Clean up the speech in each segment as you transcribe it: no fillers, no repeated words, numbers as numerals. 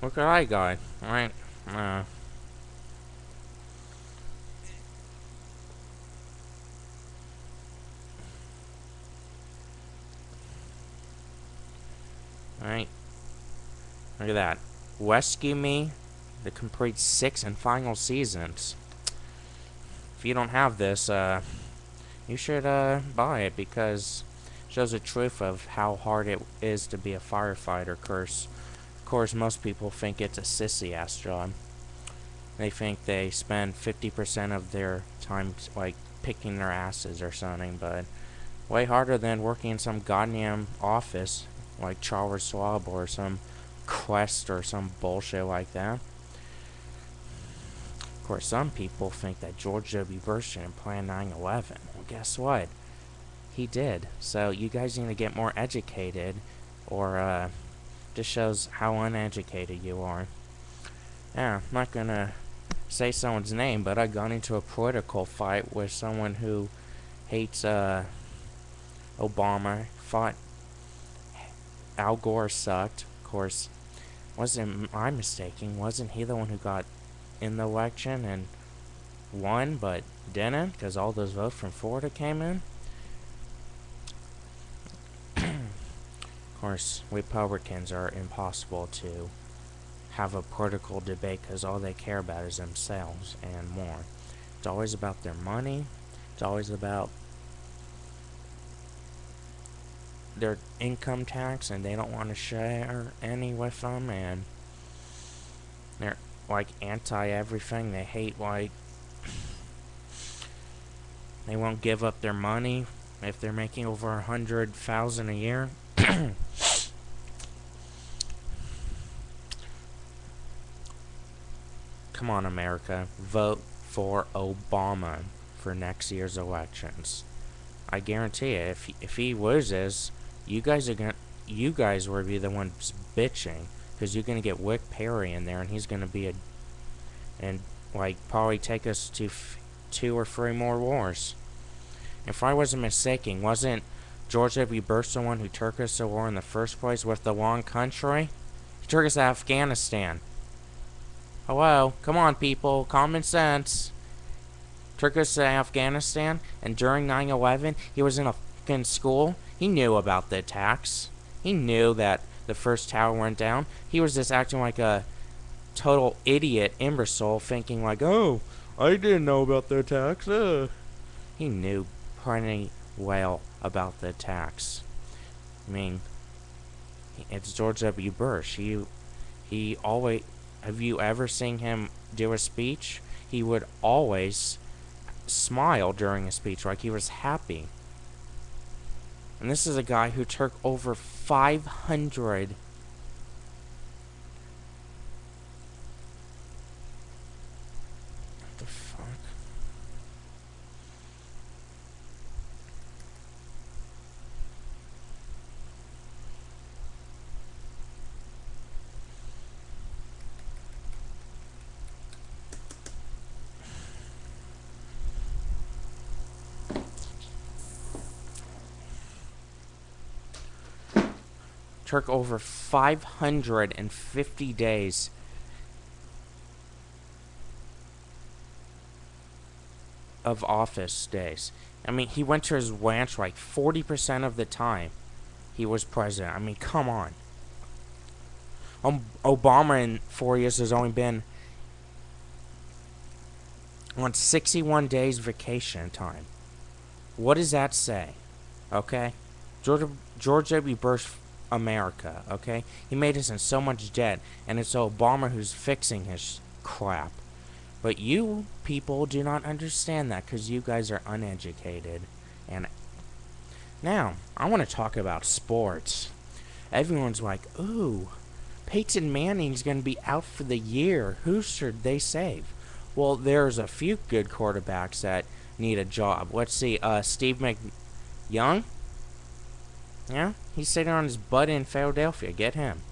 Look what I got. Right? Right? Look at that. Rescue Me, the complete 6 and final seasons. If you don't have this, you should buy it because it shows the truth of how hard it is to be a firefighter. Of course, most people think it's a sissy ass job. They think they spend 50% of their time like picking their asses or something, but way harder than working in some goddamn office like Charles Schwab or some Quest or some bullshit like that. Of course, some people think that George W. Bush didn't plan 9/11. Well, guess what? He did. So you guys need to get more educated, or just shows how uneducated you are. Yeah, I'm not gonna say someone's name, but I got into a political fight with someone who hates Obama. Thought Al Gore sucked. Of course, wasn't my mistaking. Wasn't he the one who got in the election and won, but didn't because all those votes from Florida came in? Of course, Republicans are impossible to have a political debate because all they care about is themselves and more. It's always about their money. It's always about their income tax, and they don't want to share any with them, and they're like anti everything. They hate like they won't give up their money if they're making over 100,000 a year. Come on, America, vote for Obama for next year's elections. I guarantee it. If he loses, you guys will be the ones bitching because you're gonna get Rick Perry in there, and he's gonna be and like probably take us to 2 or 3 more wars. If I wasn't mistaken, wasn't George W. Bush the one who took us to war in the first place with the wrong country? He took us to Afghanistan. Hello, come on, people, common sense. Took us to Afghanistan, and during 9/11, he was in a fucking school. He knew about the attacks. He knew that the first tower went down. He was just acting like a total idiot imbecile, thinking like, oh, I didn't know about the attacks. He knew plenty well about the attacks. I mean, it's George W. Bush. He always. Have you ever seen him do a speech? He would always smile during a speech, like he was happy. And this is a guy who took over 500 what the fuck? Took over 550 days of office days. I mean, he went to his ranch like 40% of the time he was president. I mean, come on. Obama in 4 years has only been on 61 days vacation time. What does that say? Okay? George W. Bush, America, okay? He made us in so much debt, and it's Obama who's fixing his crap. But you people do not understand that because you guys are uneducated. And now, I want to talk about sports. Everyone's like, ooh, Peyton Manning's going to be out for the year. Who should they save? Well, there's a few good quarterbacks that need a job. Let's see, Steve McYoung? Yeah, he's sitting on his butt in Philadelphia. Get him.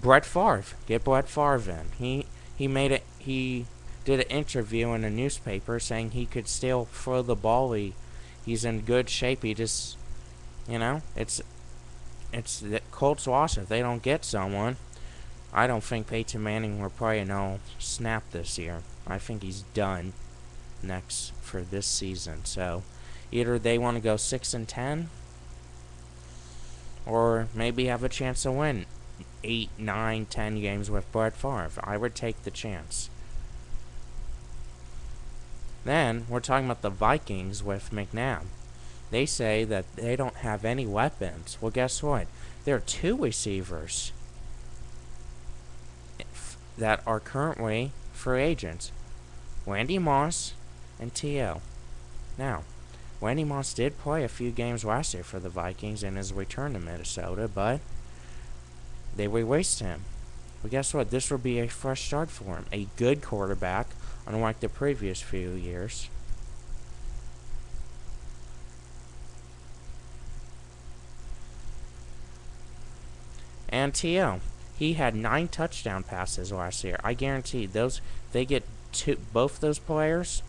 Brett Favre. Get Brett Favre in. He did an interview in a newspaper saying he could still throw the ball. He's in good shape. He just, it's the Colts loss if they don't get someone. I don't think Peyton Manning will play no snap this year. I think he's done next for this season. So either they want to go 6-10, or maybe have a chance to win 8, 9, 10 games with Brett Favre. I would take the chance. Then we're talking about the Vikings with McNabb. They say that they don't have any weapons. Well, guess what? There are 2 receivers that are currently free agents, Randy Moss and T.O. Now, Randy Moss did play a few games last year for the Vikings in his return to Minnesota, but they released him. Well, guess what? This will be a fresh start for him. A good quarterback, unlike the previous few years. And T.O. He had 9 touchdown passes last year. I guarantee those, they get both those players.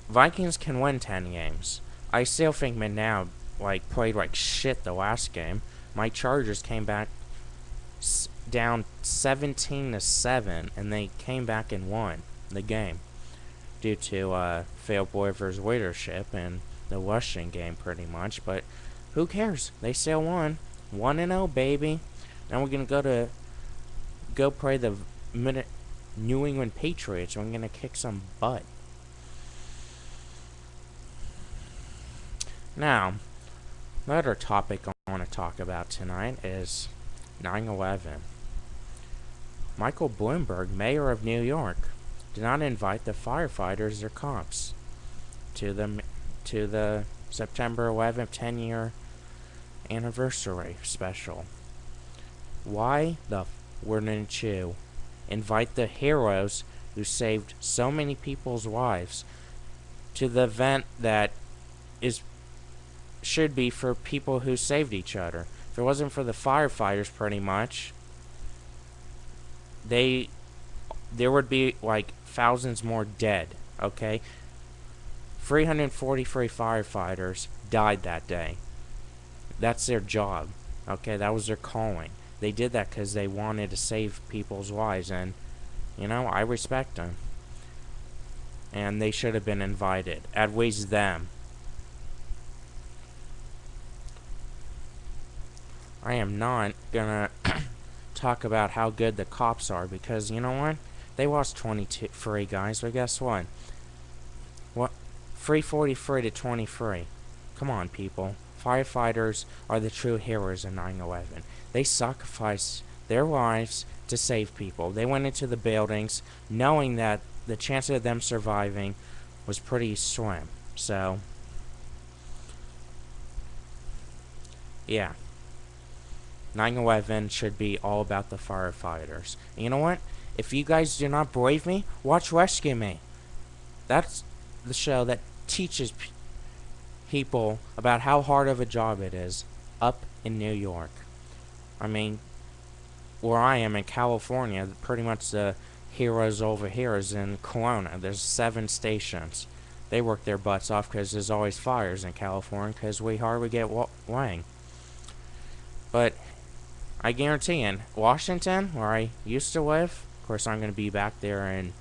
Vikings can win 10 games. I still think McNabb played like shit the last game. My Chargers came back down 17-7, and they came back and won the game due to Phil Boyver's leadership in the rushing game, pretty much. But who cares? They still won. 1-0, baby. Now we're gonna go play the New England Patriots. We're gonna kick some butt. Now, another topic I want to talk about tonight is 9/11. Michael Bloomberg, mayor of New York, did not invite the firefighters or cops to the September 11th 10-year anniversary special. Why the wouldn't you invite the heroes who saved so many people's lives to the event that should be for people who saved each other? If it wasn't for the firefighters, pretty much, there would be like thousands more dead. Okay, 343 firefighters died that day. That's their job. Okay, that was their calling. They did that because they wanted to save people's lives, and I respect them. And they should have been invited. At least them. I am not gonna talk about how good the cops are, because you know what? They lost 23 guys, but guess what? 343-23. Come on, people. Firefighters are the true heroes of 9/11. They sacrificed their lives to save people. They went into the buildings knowing that the chance of them surviving was pretty slim. So, yeah. 9/11 should be all about the firefighters. And you know what? If you guys do not believe me, watch Rescue Me. That's the show that teaches people about how hard of a job it is up in New York. I mean, where I am in California, pretty much the heroes over here is in Kelowna. There's 7 stations. They work their butts off because there's always fires in California because we hardly get rain. But I guarantee in Washington, where I used to live, of course I'm going to be back there in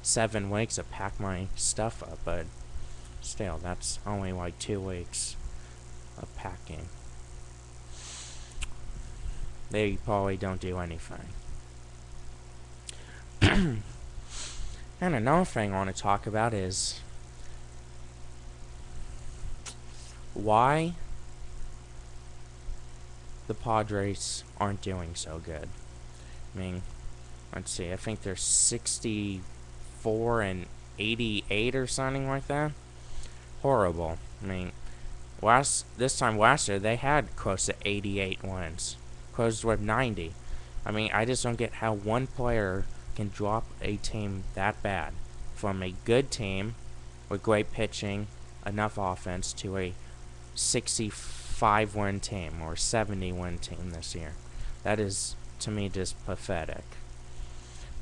7 weeks to pack my stuff up, but still, that's only like 2 weeks of packing. They probably don't do anything. And another thing I want to talk about is why the Padres aren't doing so good. I mean, let's see, I think they're 64-88 or something like that. Horrible. I mean, this time last year they had close to 88 wins, close with 90. I mean, I just don't get how one player can drop a team that bad from a good team with great pitching, enough offense, to a 65-win team or 70-win team this year. That is, to me, just pathetic.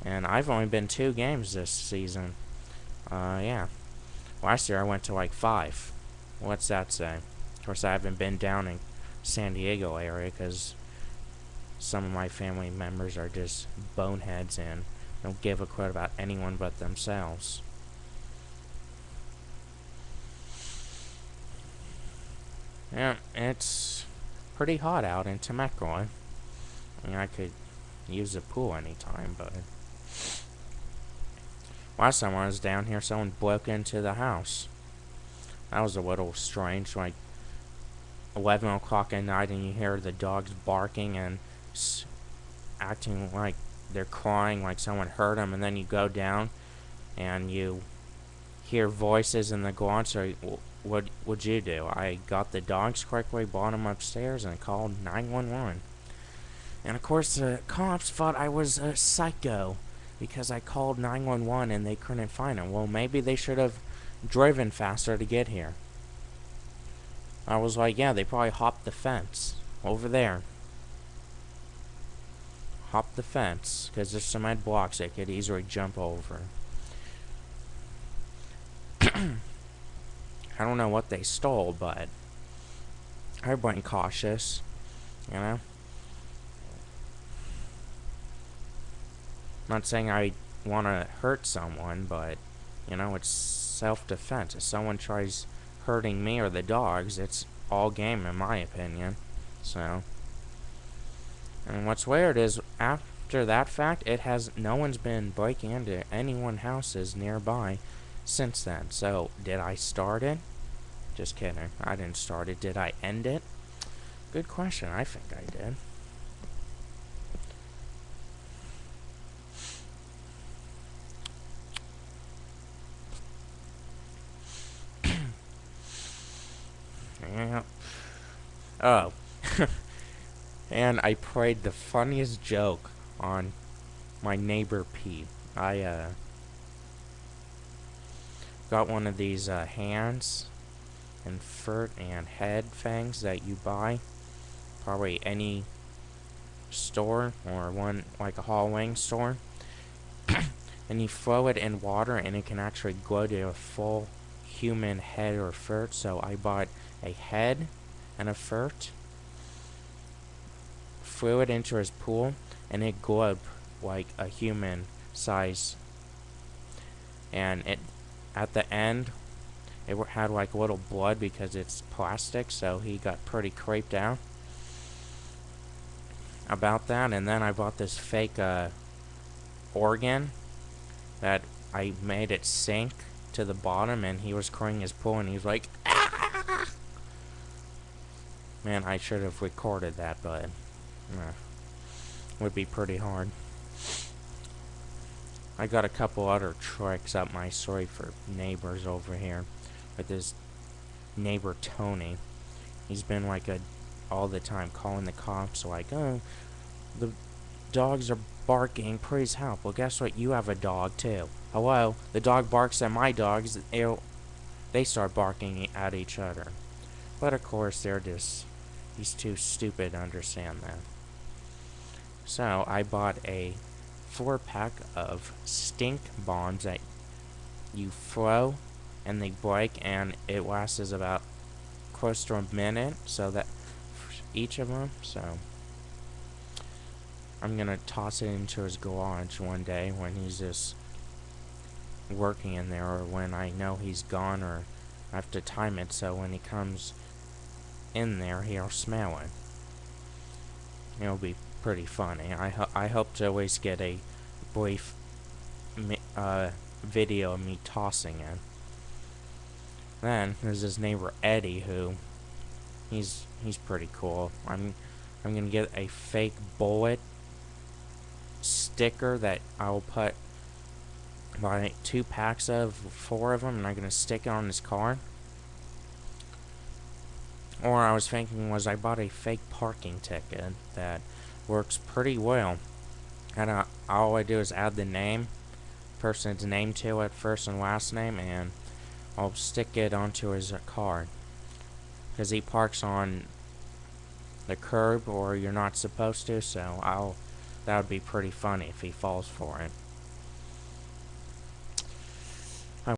And I've only been 2 games this season. Yeah. Last year I went to like 5. What's that say? Of course, I haven't been down in San Diego area because some of my family members are just boneheads and don't give a quit about anyone but themselves. Yeah, it's pretty hot out in Temecula. I mean, I could use a pool anytime, but last time I was down here, someone broke into the house. That was a little strange, like 11 o'clock at night, and you hear the dogs barking and acting like they're crying, like someone hurt them, and then you go down and you hear voices in the garage. So what would you do? I got the dogs quickly, brought them upstairs, and called 911. And of course, the cops thought I was a psycho because I called 911 and they couldn't find him. Well, maybe they should have driven faster to get here. I was like, yeah, they probably hopped the fence over there. Hop the fence, because there's cement blocks they could easily jump over. I don't know what they stole, but I've been cautious, you know? I'm not saying I want to hurt someone, but, you know, it's self-defense. If someone tries hurting me or the dogs, it's all game in my opinion. So, and what's weird is after that fact, no one's been breaking into anyone's houses nearby since then. So, did I start it? Just kidding. I didn't start it. Did I end it? Good question. I think I did. Yeah. Oh. And I played the funniest joke on my neighbor Pete. I got one of these hands and foot and head things that you buy probably any store or one like a Halloween store. And you throw it in water and it can actually glow to a full human head or foot. So I bought a head and a foot, threw it into his pool, and it glowed like a human size. And it at the end it had like a little blood because it's plastic, so he got pretty creeped out about that. And then I bought this fake organ that I made it sink to the bottom, and he was crying his pool, and he was like, ah! Man, I should have recorded that, but would be pretty hard. I got a couple other tricks up my sleeve for neighbors over here with this neighbor Tony. He's been like all the time calling the cops like, oh, the dogs are barking, please help. Well, guess what? You have a dog too. Hello? The dog barks at my dogs, they start barking at each other. But of course, he's too stupid to understand that. So, I bought a 4-pack of stink bombs that you throw and they break, and it lasts about close to a minute, so that each of them. So I'm gonna toss it into his garage one day when he's just working in there, or when I know he's gone, or I have to time it so when he comes in there he'll smell it. It'll be pretty funny. I hope to always get a brief video of me tossing it. Then there's this neighbor Eddie who he's pretty cool. I'm gonna get a fake bullet sticker that I'll put buy 2 packs of 4 of them, and I'm gonna stick it on his car. Or I was thinking was I bought a fake parking ticket that works pretty well, and all I do is add the person's name to it, first and last name, and I'll stick it onto his car, because he parks on the curb or you're not supposed to, so that would be pretty funny if he falls for it.